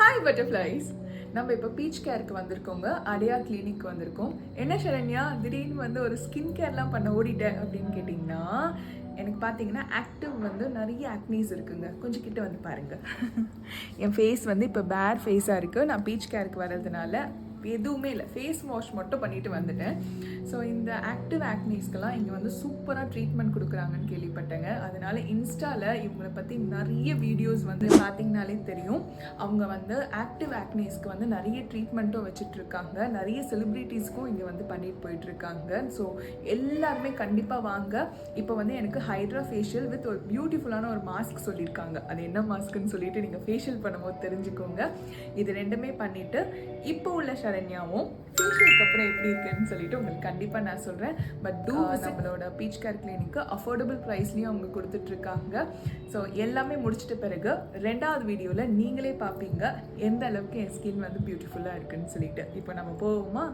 Hi butterflies. நம்ம இப்போ beach கேருக்கு வந்திருக்கோங்க. அடையா கிளினிக் வந்திருக்கோம். என்ன சரண்யா திடீர்னு வந்து ஒரு ஸ்கின் கேர்லாம் பண்ண ஓடிட்டேன் அப்படின்னு கேட்டிங்கன்னா, எனக்கு பார்த்தீங்கன்னா ஆக்டிவ் வந்து நிறைய ஆக்னீஸ் இருக்குங்க. கொஞ்சம் கிட்ட வந்து பாருங்கள். என் ஃபேஸ் வந்து இப்போ பேர் ஃபேஸாக இருக்குது. நான் பீச் கேருக்கு வர்றதுனால எதுவுமே இல்லை, ஃபேஸ் வாஷ் மட்டும் பண்ணிட்டு வந்துட்டேன். ஸோ இந்த ஆக்டிவ் ஆக்னீஸ்க்கெல்லாம் இங்கே வந்து சூப்பராக ட்ரீட்மெண்ட் கொடுக்குறாங்கன்னு கேள்விப்பட்டேங்க. அதனால இன்ஸ்டாவில் இவங்களை பற்றி நிறைய வீடியோஸ் வந்து பார்த்தீங்கனாலே தெரியும். அவங்க வந்து ஆக்டிவ் ஆக்னீஸ்க்கு வந்து நிறைய ட்ரீட்மெண்ட்டும் வச்சுட்ருக்காங்க. நிறைய செலிப்ரிட்டிஸ்க்கும் இங்கே வந்து பண்ணிட்டு போயிட்டுருக்காங்க. ஸோ எல்லாருமே கண்டிப்பாக வாங்க. இப்போ வந்து எனக்கு ஹைட்ரா ஃபேஷியல் வித் ஒரு பியூட்டிஃபுல்லான ஒரு மாஸ்க் சொல்லியிருக்காங்க. அது என்ன மாஸ்க்குன்னு சொல்லிட்டு நீங்கள் ஃபேஷியல் பண்ணும்போது தெரிஞ்சுக்கோங்க. இது ரெண்டுமே பண்ணிவிட்டு இப்போ உள்ள சரண்யாவும் ஃபேஷியலுக்கு அப்புறம் எப்படி இருக்குன்னு சொல்லிட்டு உங்களுக்கு கண்டிப்பாக நான் சொல்கிறேன். பட் நம்மளோட பீச் கேர் கிளினிக்கு அஃபோர்டபுள் ப்ரைஸ்லையும் அவங்க கொடுத்துட்ருக்காங்க. ஸோ எல்லாமே முடிச்சிட்ட பிறகு 2வது வீடியோவில் நீங்களே பார்ப்பீங்க எந்த அளவுக்கு என் ஸ்கின் வந்து பியூட்டிஃபுல்லாக இருக்குன்னு சொல்லிட்டு. இப்போ நம்ம போவோமா?